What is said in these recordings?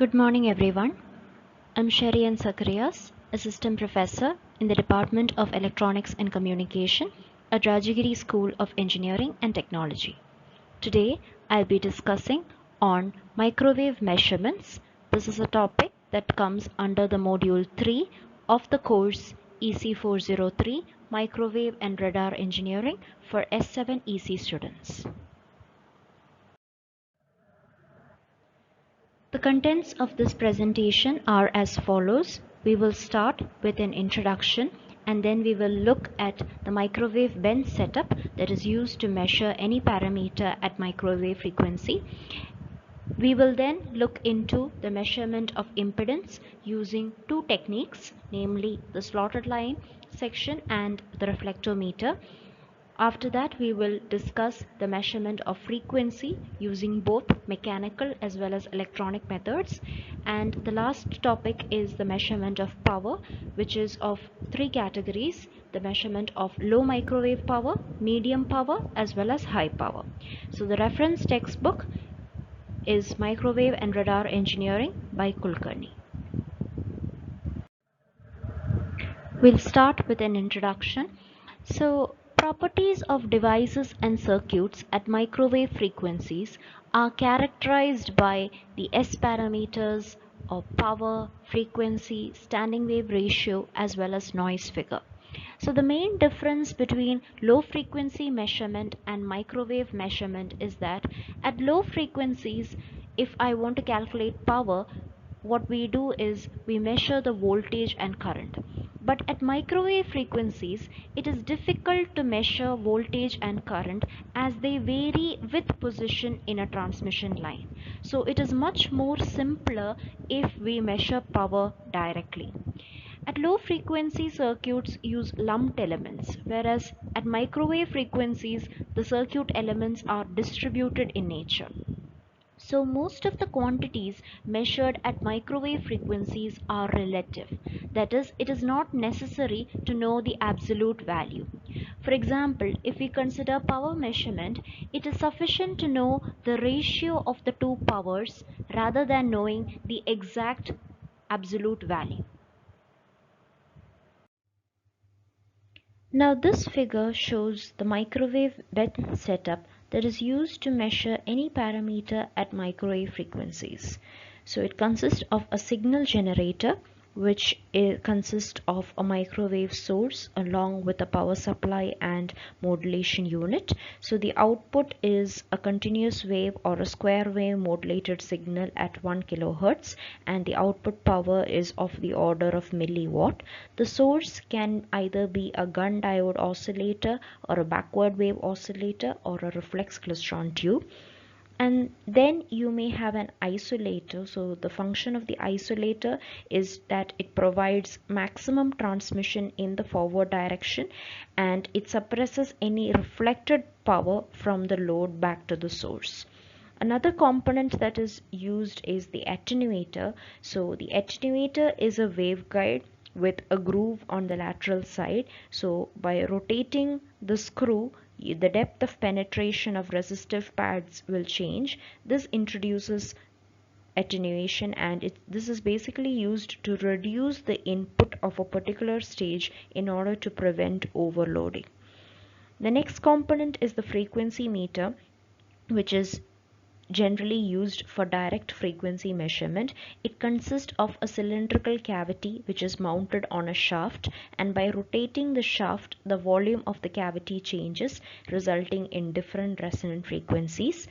Good morning, everyone. I'm Sherian Zacharias, Assistant Professor in the Department of Electronics and Communication at Rajagiri School of Engineering and Technology. Today, I'll be discussing on microwave measurements. This is a topic that comes under the Module 3 of the course EC403 Microwave and Radar Engineering for S7 EC students. The contents of this presentation are as follows. We will start with an introduction and then we will look at the microwave bend setup that is used to measure any parameter at microwave frequency. We will then look into the measurement of impedance using two techniques, namely the slotted line section and the reflectometer. After that, we will discuss the measurement of frequency using both mechanical as well as electronic methods. And the last topic is the measurement of power, which is of three categories: the measurement of low microwave power, medium power, as well as high power. So the reference textbook is Microwave and Radar Engineering by Kulkarni. We'll start with an introduction. So, properties of devices and circuits at microwave frequencies are characterized by the S parameters of power, frequency, standing wave ratio, as well as noise figure. So the main difference between low frequency measurement and microwave measurement is that at low frequencies, if I want to calculate power, what we do is we measure the voltage and current. But at microwave frequencies, it is difficult to measure voltage and current as they vary with position in a transmission line. So it is much more simpler if we measure power directly. At low frequency circuits use lumped elements, whereas at microwave frequencies, the circuit elements are distributed in nature. So most of the quantities measured at microwave frequencies are relative. That is, it is not necessary to know the absolute value. For example, if we consider power measurement, it is sufficient to know the ratio of the two powers rather than knowing the exact absolute value. Now this figure shows the microwave bend setup that is used to measure any parameter at microwave frequencies. So it consists of a signal generator, which consists of a microwave source along with a power supply and modulation unit. So the output is a continuous wave or a square wave modulated signal at 1 kilohertz, and the output power is of the order of milliwatt. The source can either be a gun diode oscillator or a backward wave oscillator or a reflex klystron tube. And then you may have an isolator. So the function of the isolator is that it provides maximum transmission in the forward direction and it suppresses any reflected power from the load back to the source. Another component that is used is the attenuator. So the attenuator is a waveguide with a groove on the lateral side. So by rotating the screw, the depth of penetration of resistive pads will change. This introduces attenuation, and this is basically used to reduce the input of a particular stage in order to prevent overloading. The next component is the frequency meter, which is generally used for direct frequency measurement. It consists of a cylindrical cavity which is mounted on a shaft, and by rotating the shaft, the volume of the cavity changes, resulting in different resonant frequencies.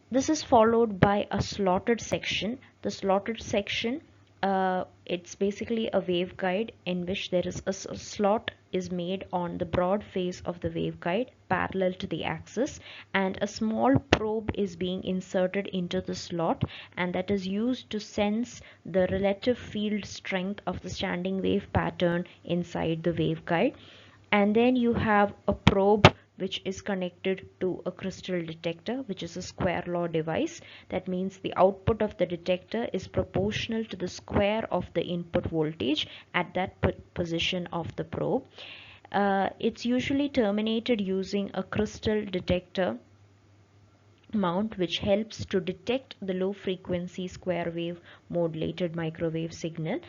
This is followed by a slotted section. The slotted section, it's basically a waveguide in which there is a slot is made on the broad face of the waveguide parallel to the axis, and a small probe is being inserted into the slot, and that is used to sense the relative field strength of the standing wave pattern inside the waveguide. And then you have a probe which is connected to a crystal detector, which is a square law device. That means the output of the detector is proportional to the square of the input voltage at that position of the probe. It's usually terminated using a crystal detector mount which helps to detect the low frequency square wave modulated microwave signal,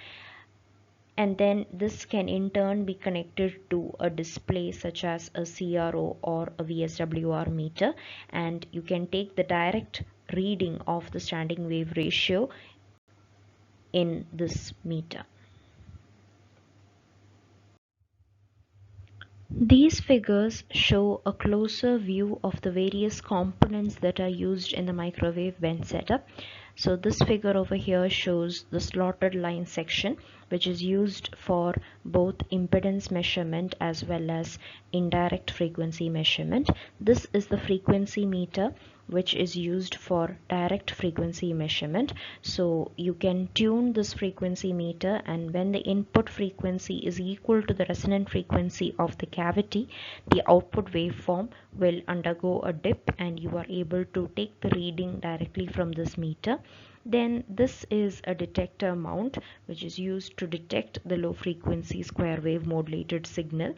and then this can in turn be connected to a display such as a CRO or a VSWR meter, and you can take the direct reading of the standing wave ratio in this meter. These figures show a closer view of the various components that are used in the microwave vent setup. So this figure over here shows the slotted line section, which is used for both impedance measurement as well as indirect frequency measurement. This is the frequency meter, which is used for direct frequency measurement. So you can tune this frequency meter, and when the input frequency is equal to the resonant frequency of the cavity, the output waveform will undergo a dip and you are able to take the reading directly from this meter. Then this is a detector mount which is used to detect the low frequency square wave modulated signal,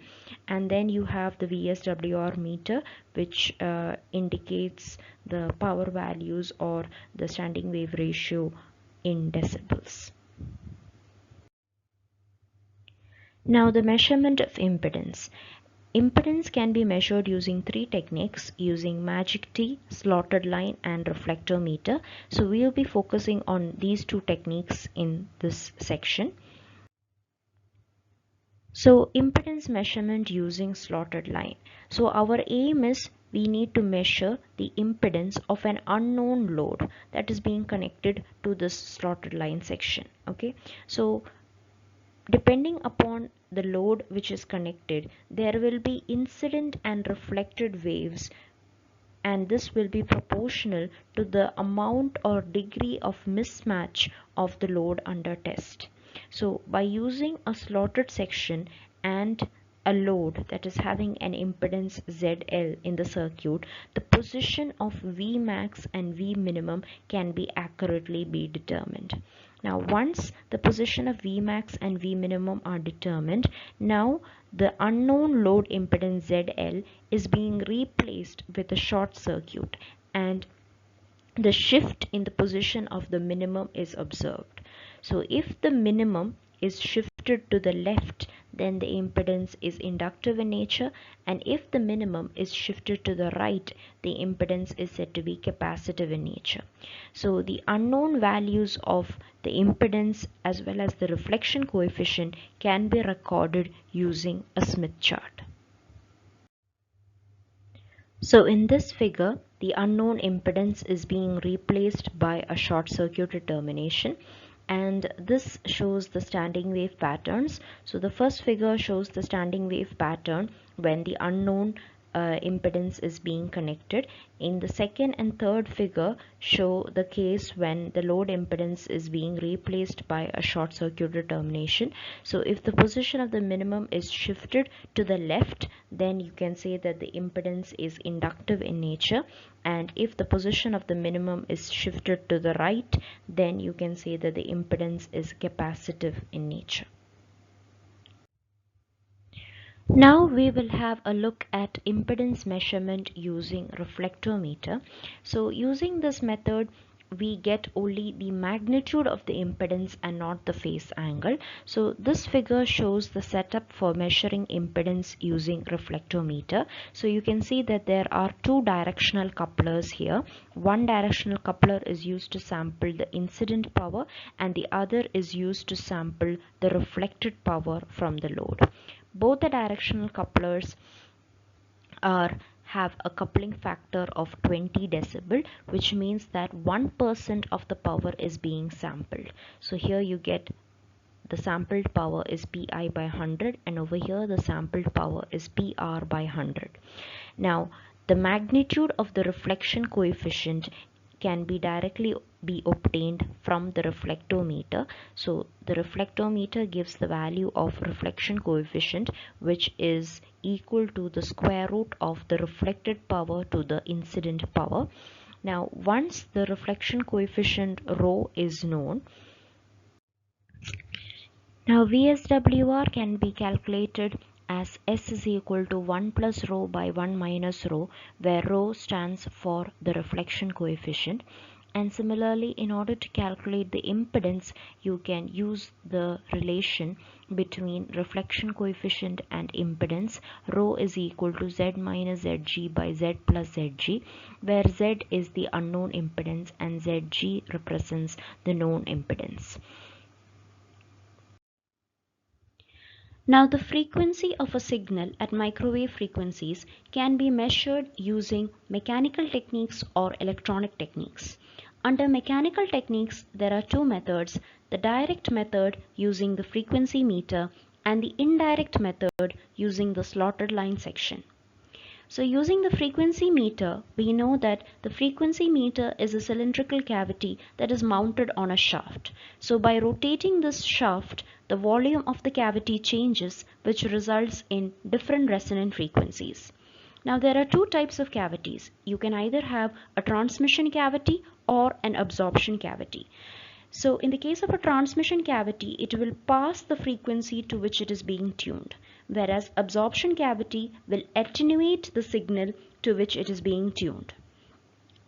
and then you have the VSWR meter which indicates the power values or the standing wave ratio in decibels. Now the measurement of impedance. Impedance can be measured using three techniques, using magic T, slotted line and reflectometer. So we will be focusing on these two techniques in this section. So impedance measurement using slotted line. So our aim is we need to measure the impedance of an unknown load that is being connected to this slotted line section. Okay, so depending upon the load which is connected, there will be incident and reflected waves, and this will be proportional to the amount or degree of mismatch of the load under test. So by using a slotted section and a load that is having an impedance ZL in the circuit, the position of Vmax and Vminimum can be accurately be determined. Now once the position of Vmax and Vminimum are determined, now the unknown load impedance ZL is being replaced with a short circuit, and the shift in the position of the minimum is observed. So if the minimum is shifted to the left, then the impedance is inductive in nature, and if the minimum is shifted to the right, the impedance is said to be capacitive in nature. So the unknown values of the impedance as well as the reflection coefficient can be recorded using a Smith chart. So in this figure, the unknown impedance is being replaced by a short circuit determination, and this shows the standing wave patterns. So the first figure shows the standing wave pattern when the unknown impedance is being connected. In the second and third figure show the case when the load impedance is being replaced by a short circuit determination. So if the position of the minimum is shifted to the left, then you can say that the impedance is inductive in nature, and if the position of the minimum is shifted to the right, then you can say that the impedance is capacitive in nature. Now we will have a look at impedance measurement using reflectometer. So using this method, we get only the magnitude of the impedance and not the phase angle. So this figure shows the setup for measuring impedance using reflectometer. So you can see that there are two directional couplers here. One directional coupler is used to sample the incident power, and the other is used to sample the reflected power from the load. Both the directional couplers have a coupling factor of 20 decibel, which means that 1% of the power is being sampled. So here you get the sampled power is Pi by 100, and over here the sampled power is Pr by 100. Now the magnitude of the reflection coefficient can be directly be obtained from the reflectometer. So the reflectometer gives the value of reflection coefficient, which is equal to the square root of the reflected power to the incident power. Now once the reflection coefficient rho is known, now VSWR can be calculated as S is equal to 1 plus rho by 1 minus rho, where rho stands for the reflection coefficient. And similarly, in order to calculate the impedance, you can use the relation between reflection coefficient and impedance. Rho is equal to Z minus Zg by Z plus Zg, where Z is the unknown impedance and Zg represents the known impedance. Now, the frequency of a signal at microwave frequencies can be measured using mechanical techniques or electronic techniques. Under mechanical techniques, there are two methods: the direct method using the frequency meter and the indirect method using the slotted line section. So using the frequency meter, we know that the frequency meter is a cylindrical cavity that is mounted on a shaft. So by rotating this shaft, the volume of the cavity changes, which results in different resonant frequencies. Now there are two types of cavities. You can either have a transmission cavity or an absorption cavity. So in the case of a transmission cavity, it will pass the frequency to which it is being tuned, whereas absorption cavity will attenuate the signal to which it is being tuned.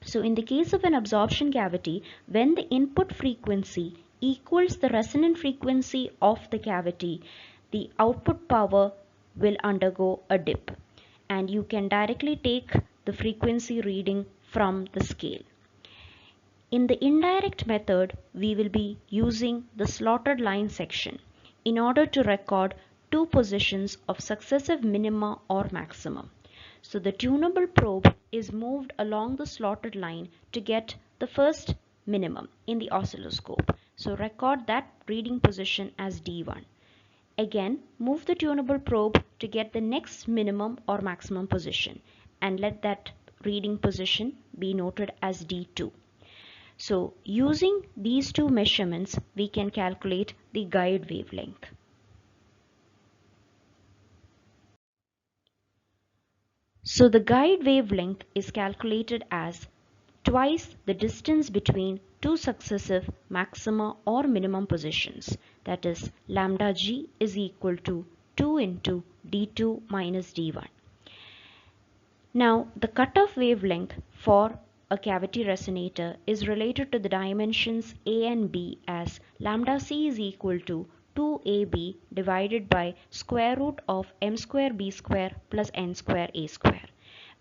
So in the case of an absorption cavity, when the input frequency equals the resonant frequency of the cavity, the output power will undergo a dip, and you can directly take the frequency reading from the scale. In the indirect method, we will be using the slotted line section in order to record two positions of successive minima or maximum. So the tunable probe is moved along the slotted line to get the first minimum in the oscilloscope. So record that reading position as D1. Again, move the tunable probe to get the next minimum or maximum position, and let that reading position be noted as D2. So using these two measurements, we can calculate the guide wavelength. So the guide wavelength is calculated as twice the distance between two successive maxima or minimum positions, that is lambda g is equal to 2 into d2 minus d1. Now the cutoff wavelength for a cavity resonator is related to the dimensions a and b as lambda c is equal to 2ab divided by square root of m square b square plus n square a square,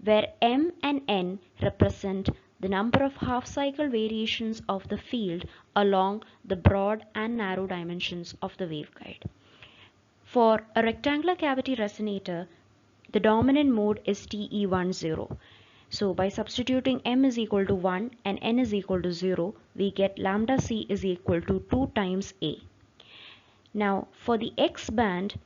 where m and n represent the number of half cycle variations of the field along the broad and narrow dimensions of the waveguide. For a rectangular cavity resonator, the dominant mode is TE10. So by substituting m is equal to 1 and n is equal to 0, we get lambda c is equal to 2 times a. Now for the X band,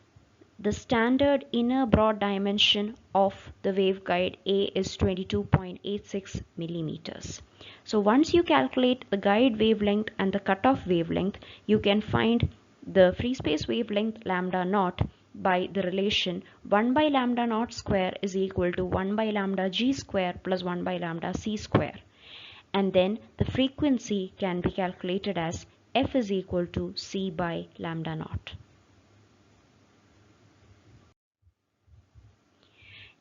the standard inner broad dimension of the waveguide A is 22.86 millimeters. So once you calculate the guide wavelength and the cutoff wavelength, you can find the free space wavelength lambda naught by the relation 1 by lambda naught square is equal to 1 by lambda g square plus 1 by lambda c square. And then the frequency can be calculated as f is equal to c by lambda naught.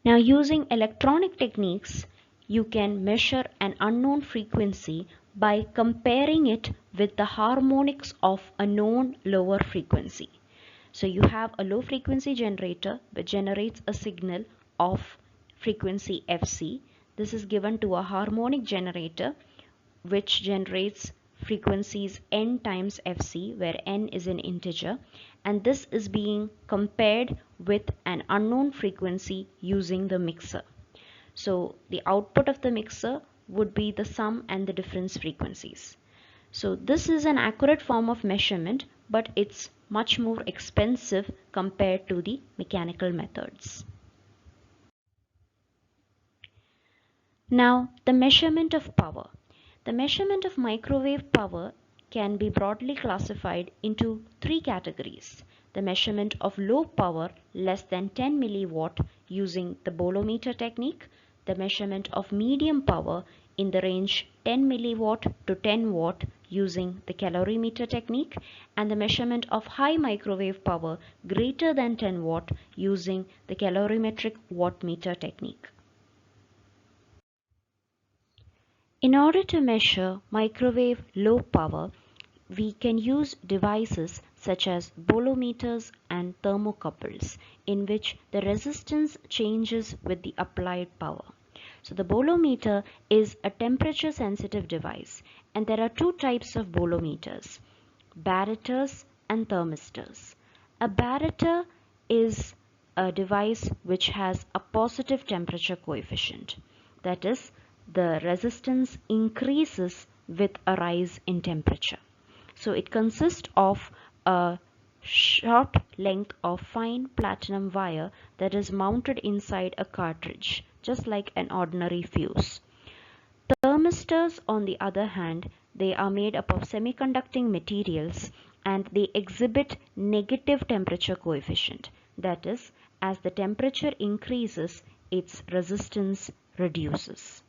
Now using electronic techniques, you can measure an unknown frequency by comparing it with the harmonics of a known lower frequency. So you have a low frequency generator which generates a signal of frequency Fc. This is given to a harmonic generator which generates frequencies n times Fc, where n is an integer, and this is being compared with an unknown frequency using the mixer. So the output of the mixer would be the sum and the difference frequencies. So this is an accurate form of measurement, but it's much more expensive compared to the mechanical methods. Now the measurement of power. The measurement of microwave power can be broadly classified into three categories: the measurement of low power less than 10 milliwatt using the bolometer technique, the measurement of medium power in the range 10 milliwatt to 10 watt using the calorimeter technique, and the measurement of high microwave power greater than 10 watt using the calorimetric wattmeter technique. In order to measure microwave low power, we can use devices such as bolometers and thermocouples, in which the resistance changes with the applied power. So the bolometer is a temperature sensitive device, and there are two types of bolometers: barometers and thermistors. A barometer is a device which has a positive temperature coefficient. That is, the resistance increases with a rise in temperature. So it consists of a short length of fine platinum wire that is mounted inside a cartridge, just like an ordinary fuse. Thermistors, on the other hand, they are made up of semiconducting materials and they exhibit negative temperature coefficient. That is, as the temperature increases, its resistance reduces.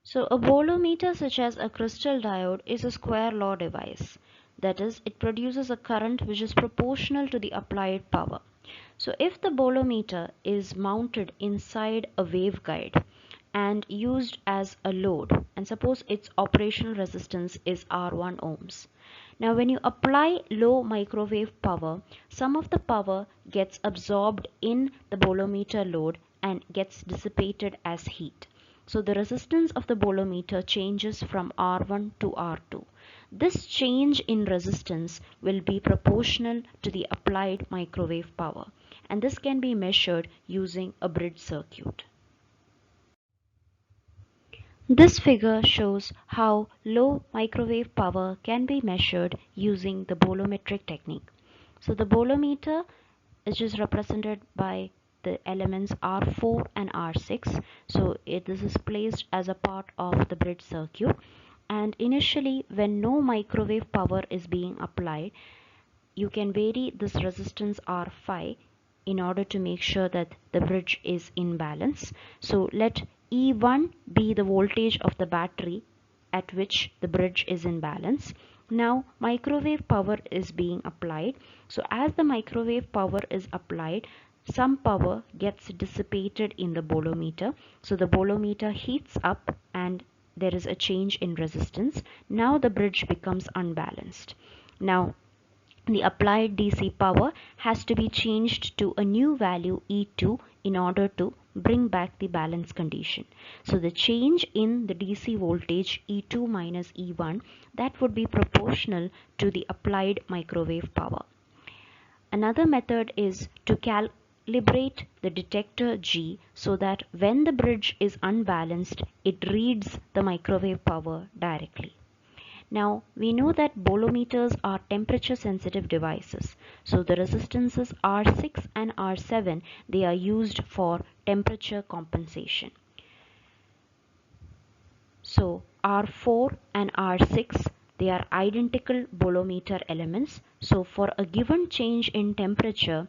So a bolometer, such as a crystal diode, is a square law device. That is, it produces a current which is proportional to the applied power. So if the bolometer is mounted inside a waveguide and used as a load, and suppose its operational resistance is R1 ohms. Now when you apply low microwave power, some of the power gets absorbed in the bolometer load and gets dissipated as heat. So the resistance of the bolometer changes from R1 to R2. This change in resistance will be proportional to the applied microwave power, and this can be measured using a bridge circuit. This figure shows how low microwave power can be measured using the bolometric technique. So the bolometer is just represented by the elements R4 and R6. So this is placed as a part of the bridge circuit, and initially when no microwave power is being applied, you can vary this resistance R5 in order to make sure that the bridge is in balance. So let E1 be the voltage of the battery at which the bridge is in balance. Now microwave power is being applied. So as the microwave power is applied, some power gets dissipated in the bolometer. So the bolometer heats up and there is a change in resistance. Now the bridge becomes unbalanced. Now the applied DC power has to be changed to a new value E2 in order to bring back the balance condition. So the change in the DC voltage E2 minus E1, that would be proportional to the applied microwave power. Another method is to calibrate the detector G so that when the bridge is unbalanced, it reads the microwave power directly. Now we know that bolometers are temperature sensitive devices. So the resistances R6 and R7, they are used for temperature compensation. So R4 and R6, they are identical bolometer elements. So for a given change in temperature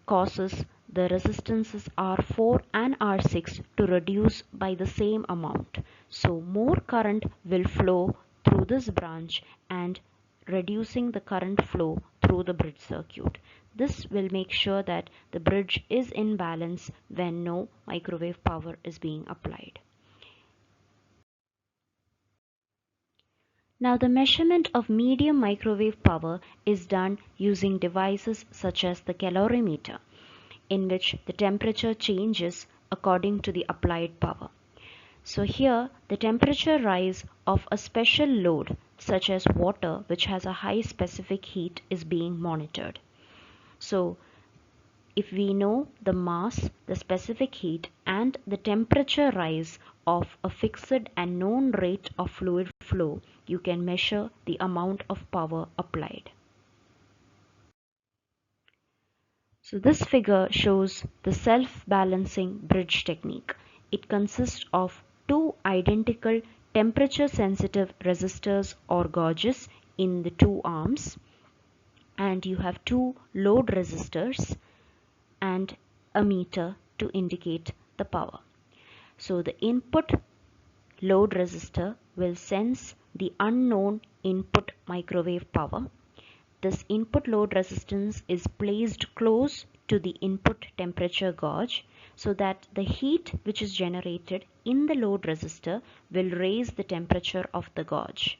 causes the resistances R4 and R6 to reduce by the same amount. So more current will flow through this branch and reducing the current flow through the bridge circuit. This will make sure that the bridge is in balance when no microwave power is being applied. Now the measurement of medium microwave power is done using devices such as the calorimeter, in which the temperature changes according to the applied power. So here the temperature rise of a special load such as water, which has a high specific heat, is being monitored. So if we know the mass, the specific heat and the temperature rise of a fixed and known rate of fluid flow, you can measure the amount of power applied. So this figure shows the self-balancing bridge technique. It consists of two identical temperature sensitive resistors or gauges in the two arms, and you have two load resistors and a meter to indicate the power. So the input load resistor will sense the unknown input microwave power. This input load resistance is placed close to the input temperature gauge so that the heat which is generated in the load resistor will raise the temperature of the gauge.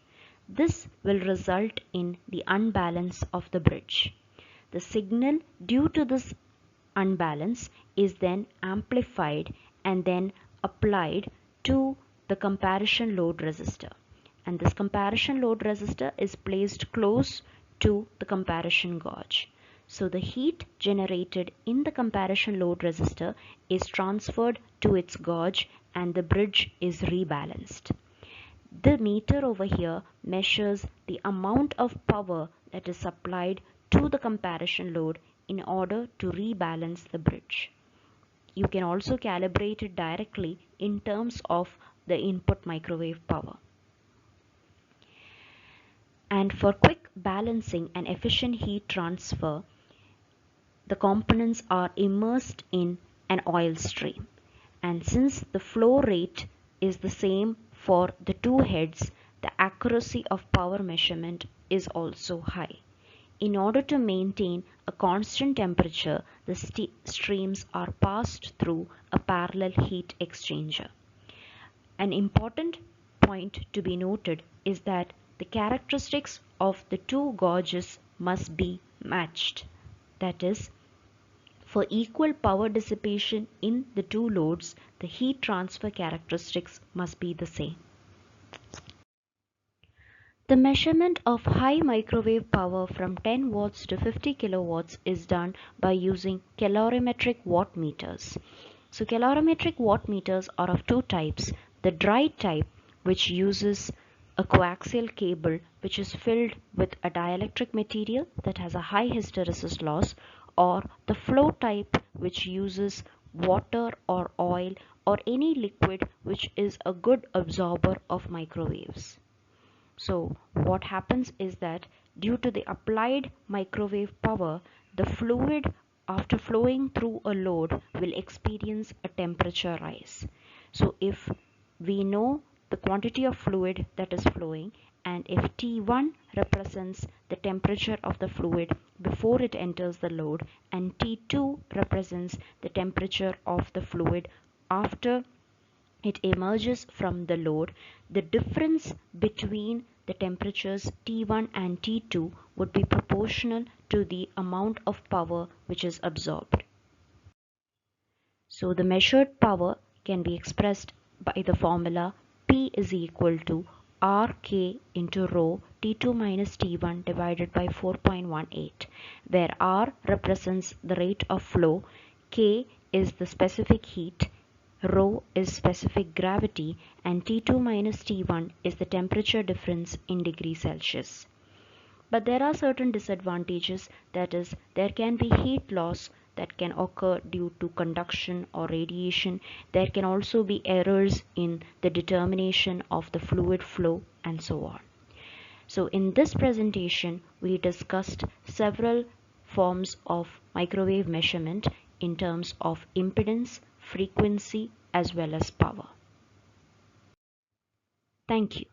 This will result in the unbalance of the bridge. The signal due to this unbalance is then amplified and then applied to the comparison load resistor, and this comparison load resistor is placed close to the comparison gauge. So the heat generated in the comparison load resistor is transferred to its gauge and the bridge is rebalanced. The meter over here measures the amount of power that is supplied to the comparison load in order to rebalance the bridge. You can also calibrate it directly in terms of the input microwave power. And for quick balancing and efficient heat transfer, the components are immersed in an oil stream. And since the flow rate is the same for the two heads, the accuracy of power measurement is also high. In order to maintain a constant temperature, the streams are passed through a parallel heat exchanger. An important point to be noted is that the characteristics of the two gauges must be matched. That is, for equal power dissipation in the two loads, the heat transfer characteristics must be the same. The measurement of high microwave power from 10 watts to 50 kilowatts is done by using calorimetric watt meters. So calorimetric watt meters are of two types: the dry type, which uses a coaxial cable which is filled with a dielectric material that has a high hysteresis loss, or the flow type, which uses water or oil or any liquid which is a good absorber of microwaves. So what happens is that due to the applied microwave power, the fluid after flowing through a load will experience a temperature rise. So if we know the quantity of fluid that is flowing, and if T1 represents the temperature of the fluid before it enters the load, and T2 represents the temperature of the fluid after it emerges from the load, the difference between the temperatures T1 and T2 would be proportional to the amount of power which is absorbed. So the measured power can be expressed by the formula P is equal to Rk into rho T2 minus T1 divided by 4.18, where R represents the rate of flow, K is the specific heat, rho is specific gravity, and T2 minus T1 is the temperature difference in degrees Celsius. But there are certain disadvantages, that is, there can be heat loss that can occur due to conduction or radiation. There can also be errors in the determination of the fluid flow and so on. So in this presentation, we discussed several forms of microwave measurement in terms of impedance, frequency, as well as power. Thank you.